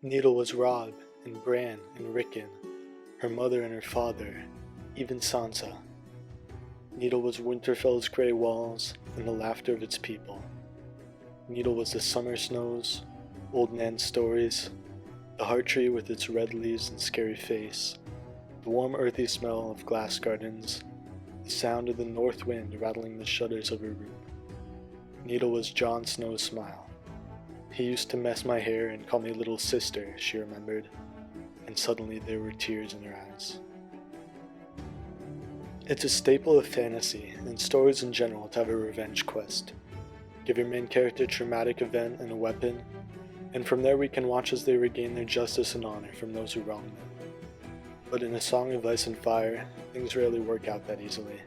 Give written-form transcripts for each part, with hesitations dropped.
Needle was Rob, and Bran, and Rickon, her mother and her father, even Sansa. Needle was Winterfell's grey walls, and the laughter of its people. Needle was the summer snows, old Nan's stories, the heart tree with its red leaves and scary face, the warm earthy smell of glass gardens, the sound of the north wind rattling the shutters of her room. Needle was Jon Snow's smile. He used to mess my hair and call me little sister, she remembered, and suddenly there were tears in her eyes. It's a staple of fantasy, and stories in general, to have a revenge quest. Give your main character a traumatic event and a weapon, and from there we can watch as they regain their justice and honor from those who wronged them. But in A Song of Ice and Fire, things rarely work out that easily.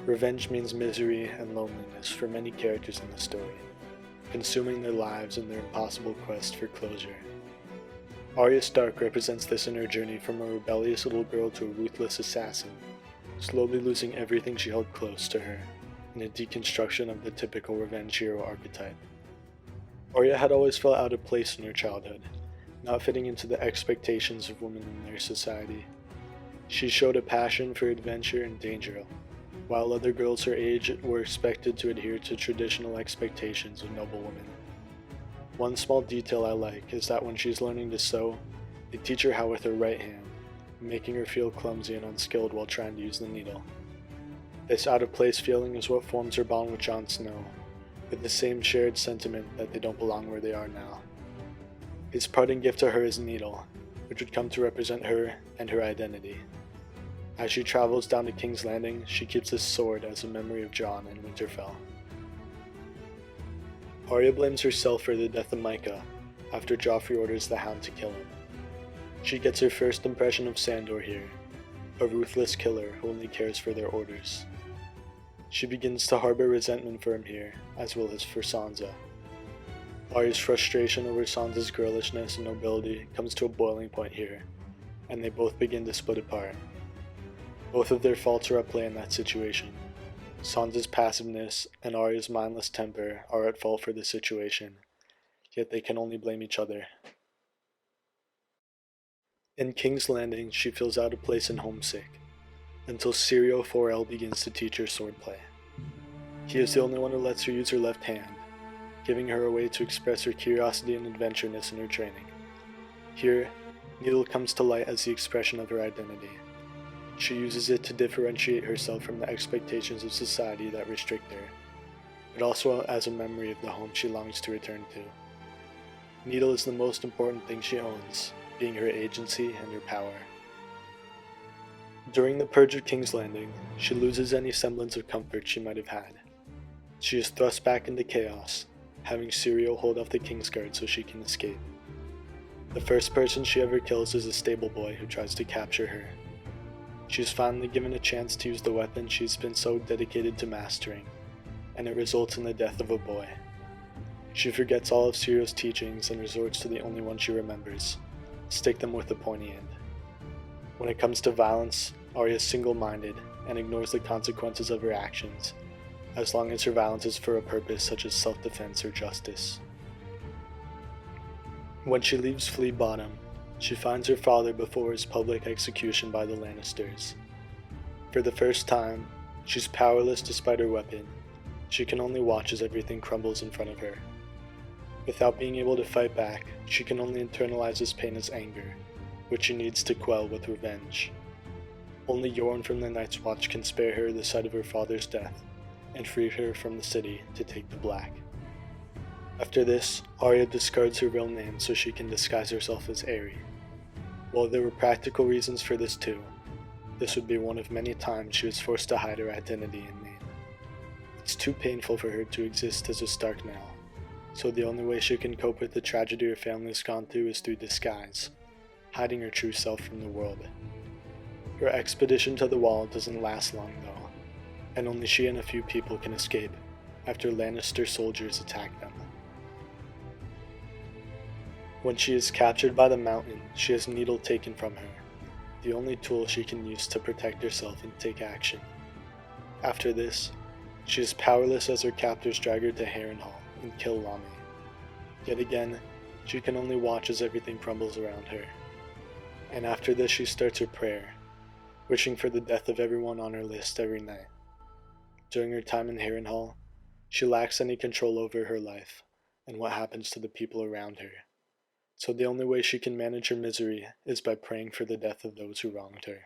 Revenge means misery and loneliness for many characters in the story, consuming their lives in their impossible quest for closure. Arya Stark represents this in her journey from a rebellious little girl to a ruthless assassin, slowly losing everything she held close to her, in a deconstruction of the typical revenge hero archetype. Arya had always felt out of place in her childhood, not fitting into the expectations of women in their society. She showed a passion for adventure and danger, while other girls her age were expected to adhere to traditional expectations of noble women. One small detail I like is that when she's learning to sew, they teach her how with her right hand, making her feel clumsy and unskilled while trying to use the needle. This out-of-place feeling is what forms her bond with Jon Snow, with the same shared sentiment that they don't belong where they are now. His parting gift to her is a needle, which would come to represent her and her identity. As she travels down to King's Landing, she keeps this sword as a memory of Jon and Winterfell. Arya blames herself for the death of Micah, after Joffrey orders the Hound to kill him. She gets her first impression of Sandor here, a ruthless killer who only cares for their orders. She begins to harbor resentment for him here, as well as for Sansa. Arya's frustration over Sansa's girlishness and nobility comes to a boiling point here, and they both begin to split apart. Both of their faults are at play in that situation. Sansa's passiveness and Arya's mindless temper are at fault for the situation, yet they can only blame each other. In King's Landing, she feels out of place and homesick, until Syrio Forel begins to teach her swordplay. He is the only one who lets her use her left hand, giving her a way to express her curiosity and adventureness in her training. Here, Needle comes to light as the expression of her identity. She uses it to differentiate herself from the expectations of society that restrict her, but also as a memory of the home she longs to return to. Needle is the most important thing she owns, being her agency and her power. During the Purge of King's Landing, she loses any semblance of comfort she might have had. She is thrust back into chaos, having Syrio hold off the Kingsguard so she can escape. The first person she ever kills is a stable boy who tries to capture her. She is finally given a chance to use the weapon she's been so dedicated to mastering, and it results in the death of a boy. She forgets all of Syrio's teachings and resorts to the only one she remembers: stick them with a pointy end. When it comes to violence, Arya is single-minded and ignores the consequences of her actions, as long as her violence is for a purpose such as self-defense or justice. When she leaves Flea Bottom, she finds her father before his public execution by the Lannisters. For the first time, she's powerless despite her weapon. She can only watch as everything crumbles in front of her. Without being able to fight back, she can only internalize this pain as anger, which she needs to quell with revenge. Only Yorn from the Night's Watch can spare her the sight of her father's death, and free her from the city to take the Black. After this, Arya discards her real name so she can disguise herself as Aerie. While there were practical reasons for this too, this would be one of many times she was forced to hide her identity and name. It's too painful for her to exist as a Stark now, so the only way she can cope with the tragedy her family has gone through is through disguise, hiding her true self from the world. Her expedition to the Wall doesn't last long though, and only she and a few people can escape after Lannister soldiers attack them. When she is captured by the Mountain, she has Needle taken from her, the only tool she can use to protect herself and take action. After this, she is powerless as her captors drag her to Harrenhal and kill Lamy. Yet again, She can only watch as everything crumbles around her. And after this she starts her prayer, wishing for the death of everyone on her list every night. During her time in Harrenhal, she lacks any control over her life and what happens to the people around her. So the only way she can manage her misery is by praying for the death of those who wronged her.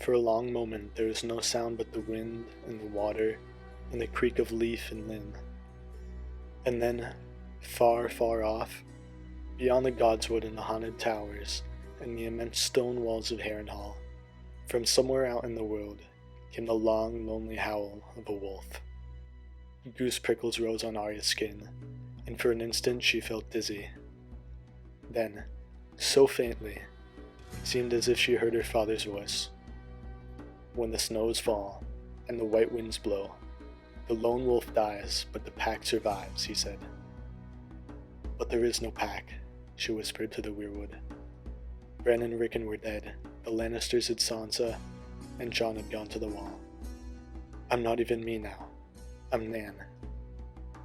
For a long moment there is no sound but the wind and the water and the creak of leaf and limb. And then, far, far off, beyond the godswood and the haunted towers and the immense stone walls of Harrenhal, from somewhere out in the world came the long, lonely howl of a wolf. Goose prickles rose on Arya's skin, and for an instant she felt dizzy. Then, so faintly, it seemed as if she heard her father's voice. When the snows fall and the white winds blow, the lone wolf dies, but the pack survives, he said. But there is no pack, she whispered to the weirwood. Bran and Rickon were dead, the Lannisters had Sansa, and Jon had gone to the wall. I'm not even me now. I'm Nan.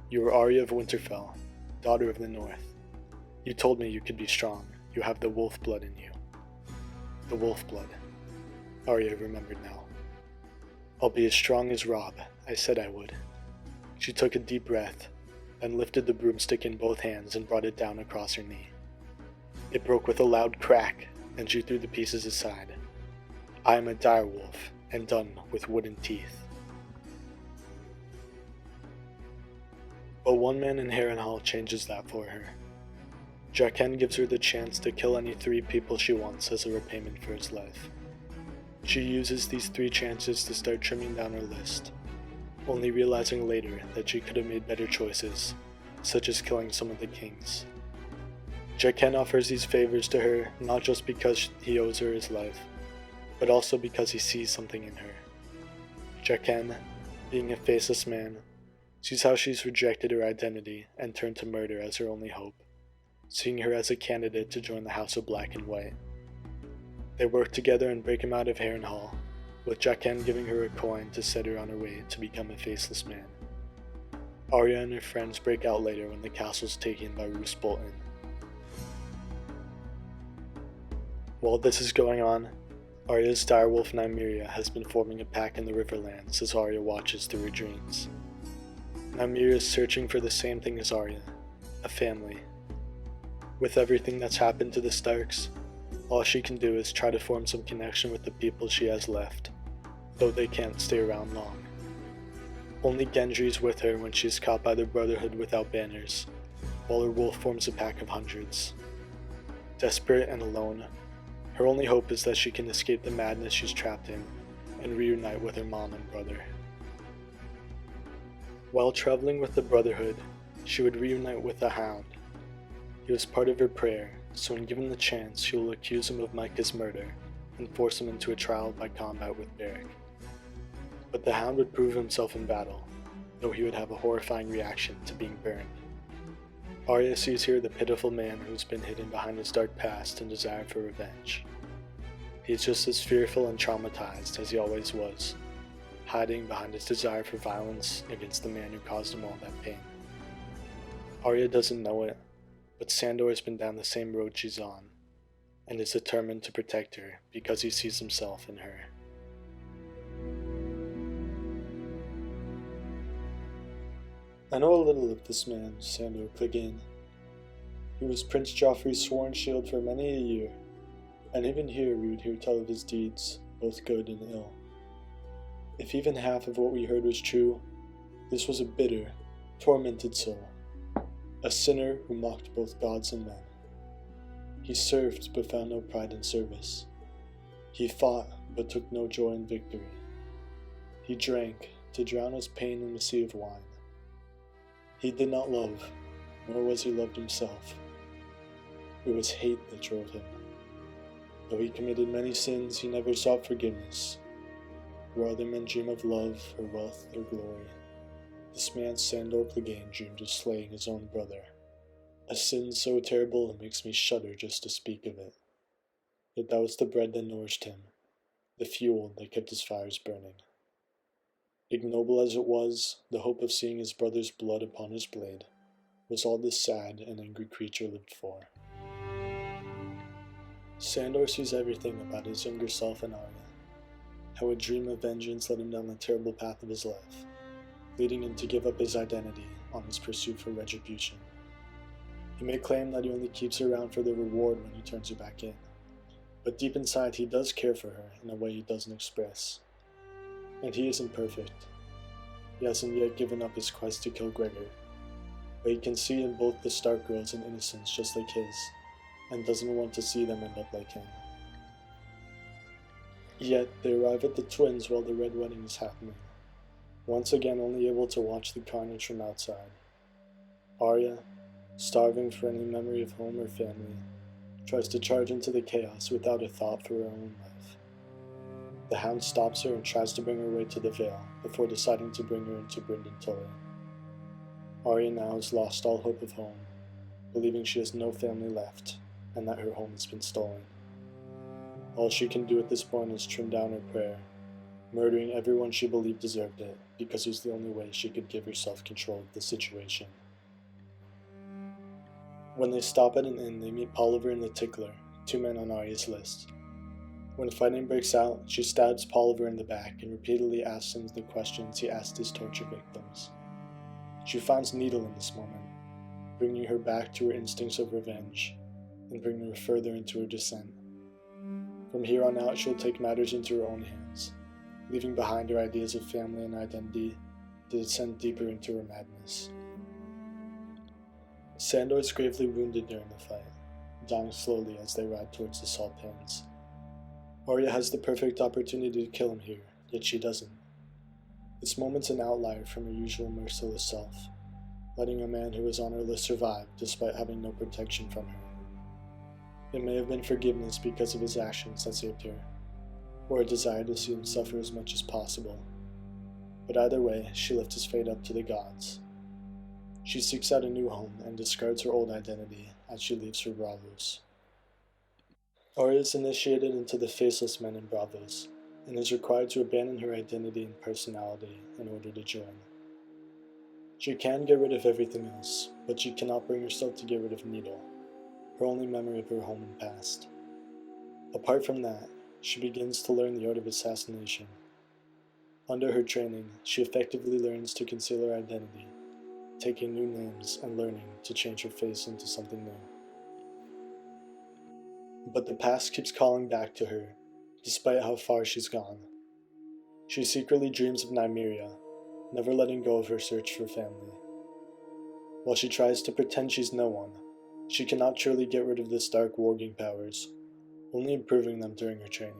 You are Arya of Winterfell, daughter of the North. You told me you could be strong. You have the wolf blood in you. The wolf blood. Arya remembered now. I'll be as strong as Robb. I said I would. She took a deep breath, then lifted the broomstick in both hands and brought it down across her knee. It broke with a loud crack, and she threw the pieces aside. I am a direwolf, and done with wooden teeth. But one man in Harrenhal changes that for her. Jaqen gives her the chance to kill any 3 people she wants as a repayment for his life. She uses these 3 chances to start trimming down her list, only realizing later that she could have made better choices, such as killing some of the kings. Jaqen offers these favors to her not just because he owes her his life, but also because he sees something in her. Jaqen, being a faceless man, sees how she's rejected her identity and turned to murder as her only hope, seeing her as a candidate to join the House of Black and White. They work together and break him out of Harrenhal, with Jaqen giving her a coin to set her on her way to become a faceless man. Arya and her friends break out later when the castle's taken by Roose Bolton. While this is going on, Arya's direwolf Nymeria has been forming a pack in the Riverlands as Arya watches through her dreams. Nymeria is searching for the same thing as Arya, a family. With everything that's happened to the Starks, all she can do is try to form some connection with the people she has left, though they can't stay around long. Only Gendry is with her when she is caught by the Brotherhood without banners, while her wolf forms a pack of hundreds. Desperate and alone, her only hope is that she can escape the madness she's trapped in and reunite with her mom and brother. While traveling with the Brotherhood, she would reunite with the Hound. He was part of her prayer, so when given the chance, she will accuse him of Micah's murder and force him into a trial by combat with Beric. But the Hound would prove himself in battle, though he would have a horrifying reaction to being burned. Arya sees here the pitiful man who's been hidden behind his dark past and desire for revenge. He is just as fearful and traumatized as he always was, hiding behind his desire for violence against the man who caused him all that pain. Arya doesn't know it, but Sandor has been down the same road she's on, and is determined to protect her because he sees himself in her. I know a little of this man, Sandor Clegane. He was Prince Joffrey's sworn shield for many a year, and even here we would hear tell of his deeds, both good and ill. If even half of what we heard was true, this was a bitter, tormented soul, a sinner who mocked both gods and men. He served but found no pride in service. He fought but took no joy in victory. He drank to drown his pain in a sea of wine. He did not love, nor was he loved himself. It was hate that drove him. Though he committed many sins, he never sought forgiveness. Where other men dream of love, or wealth, or glory, this man Sandor Clegane dreamed of slaying his own brother. A sin so terrible it makes me shudder just to speak of it. Yet that was the bread that nourished him, the fuel that kept his fires burning. Ignoble as it was, the hope of seeing his brother's blood upon his blade was all this sad and angry creature lived for. Sandor sees everything about his younger self and Arya, how a dream of vengeance led him down the terrible path of his life, leading him to give up his identity on his pursuit for retribution. He may claim that he only keeps her around for the reward when he turns her back in, but deep inside he does care for her in a way he doesn't express. And he isn't perfect. He hasn't yet given up his quest to kill Gregor, but he can see in both the Stark girls an innocence just like his, and doesn't want to see them end up like him. Yet they arrive at the twins while the Red Wedding is happening, once again only able to watch the carnage from outside. Arya, starving for any memory of home or family, tries to charge into the chaos without a thought for her own life. The Hound stops her and tries to bring her away to the Vale before deciding to bring her into Brynden Tully. Arya now has lost all hope of home, believing she has no family left and that her home has been stolen. All she can do at this point is trim down her prayer, murdering everyone she believed deserved it because it was the only way she could give herself control of the situation. When they stop at an inn, they meet Polliver and the Tickler, two men on Arya's list. When fighting breaks out, she stabs Polliver in the back and repeatedly asks him the questions he asked his torture victims. She finds Needle in this moment, bringing her back to her instincts of revenge, and bringing her further into her descent. From here on out, she'll take matters into her own hands, leaving behind her ideas of family and identity to descend deeper into her madness. Sandor is gravely wounded during the fight, dying slowly as they ride towards the salt pans. Arya has the perfect opportunity to kill him here, yet she doesn't. This moment's an outlier from her usual merciless self, letting a man who was on her list survive despite having no protection from her. It may have been forgiveness because of his actions that saved her, or a desire to see him suffer as much as possible. But either way, she left his fate up to the gods. She seeks out a new home and discards her old identity as she leaves for Braavos. Arya is initiated into the Faceless Men in Braavos, and is required to abandon her identity and personality in order to join. She can get rid of everything else, but she cannot bring herself to get rid of Needle, her only memory of her home and past. Apart from that, she begins to learn the art of assassination. Under her training, she effectively learns to conceal her identity, taking new names and learning to change her face into something new. But the past keeps calling back to her, despite how far she's gone. She secretly dreams of Nymeria, never letting go of her search for family. While she tries to pretend she's no one, she cannot truly get rid of the Stark warging powers, only improving them during her training.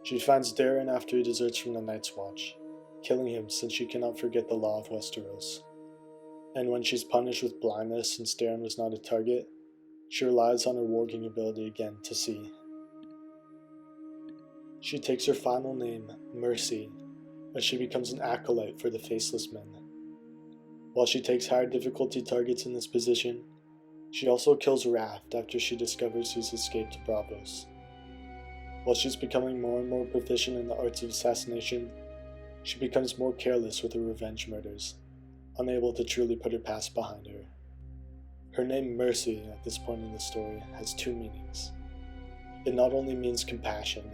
She finds Darren after he deserts from the Night's Watch, killing him since she cannot forget the law of Westeros. And when she's punished with blindness since Darren was not a target, she relies on her warging ability again to see. She takes her final name, Mercy, as she becomes an acolyte for the Faceless Men. While she takes higher difficulty targets in this position, she also kills Raft after she discovers he's escaped to Braavos. While she's becoming more and more proficient in the arts of assassination, she becomes more careless with her revenge murders, unable to truly put her past behind her. Her name Mercy at this point in the story has two meanings. It not only means compassion,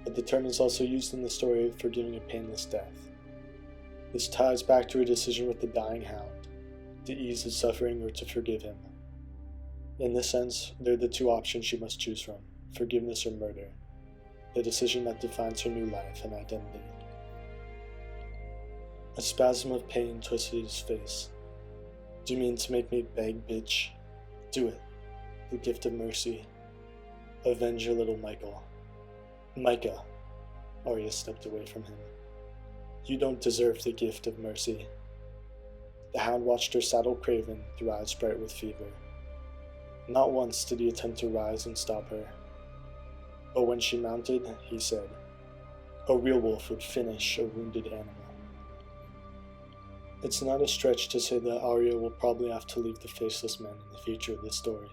but the term is also used in the story for giving a painless death. This ties back to her decision with the dying Hound, to ease his suffering or to forgive him. In this sense, they're the two options she must choose from, forgiveness or murder, the decision that defines her new life and identity. A spasm of pain twisted his face. Do you mean to make me beg, bitch? Do it. The gift of mercy. Avenge your little Michael. Micah. Arya stepped away from him. You don't deserve the gift of mercy. The Hound watched her saddle Craven through eyes bright with fever. Not once did he attempt to rise and stop her. But when she mounted, he said, a real wolf would finish a wounded animal. It's not a stretch to say that Arya will probably have to leave the Faceless Men in the future of this story.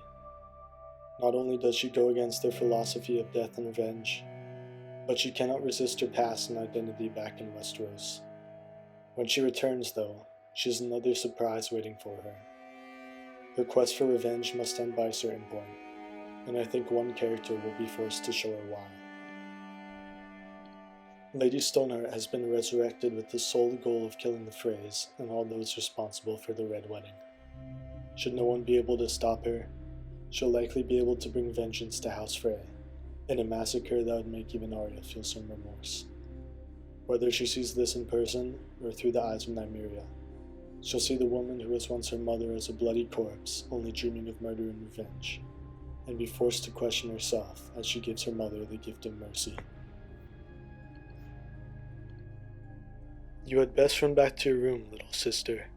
Not only does she go against their philosophy of death and revenge, but she cannot resist her past and identity back in Westeros. When she returns, though, she has another surprise waiting for her. Her quest for revenge must end by a certain point, and I think one character will be forced to show her why. Lady Stoneheart has been resurrected with the sole goal of killing the Freys and all those responsible for the Red Wedding. Should no one be able to stop her, she'll likely be able to bring vengeance to House Frey, in a massacre that would make even Arya feel some remorse. Whether she sees this in person or through the eyes of Nymeria, she'll see the woman who was once her mother as a bloody corpse, only dreaming of murder and revenge, and be forced to question herself as she gives her mother the gift of mercy. You had best run back to your room, little sister.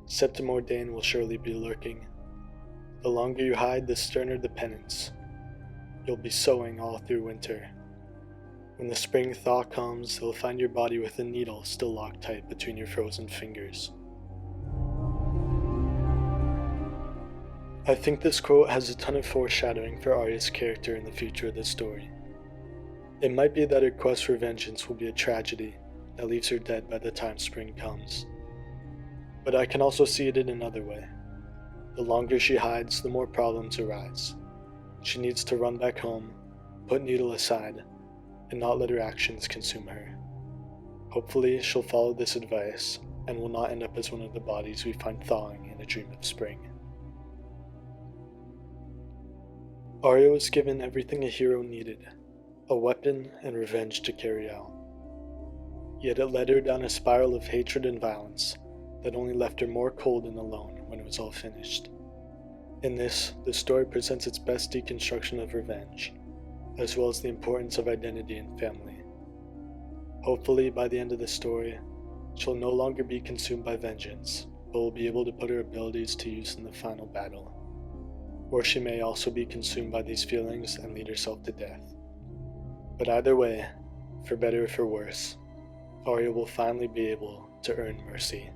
Septim Ordain will surely be lurking. The longer you hide, the sterner the penance. You'll be sewing all through winter. When the spring thaw comes, they'll find your body with a needle still locked tight between your frozen fingers. I think this quote has a ton of foreshadowing for Arya's character in the future of the story. It might be that her quest for vengeance will be a tragedy that leaves her dead by the time spring comes. But I can also see it in another way. The longer she hides, the more problems arise. She needs to run back home, put Needle aside, and not let her actions consume her. Hopefully, she'll follow this advice and will not end up as one of the bodies we find thawing in A Dream of Spring. Arya was given everything a hero needed, a weapon and revenge to carry out. Yet it led her down a spiral of hatred and violence that only left her more cold and alone when it was all finished. In this, the story presents its best deconstruction of revenge, as well as the importance of identity and family. Hopefully, by the end of the story, she'll no longer be consumed by vengeance, but will be able to put her abilities to use in the final battle. Or she may also be consumed by these feelings and lead herself to death. But either way, for better or for worse, Arya will finally be able to earn mercy.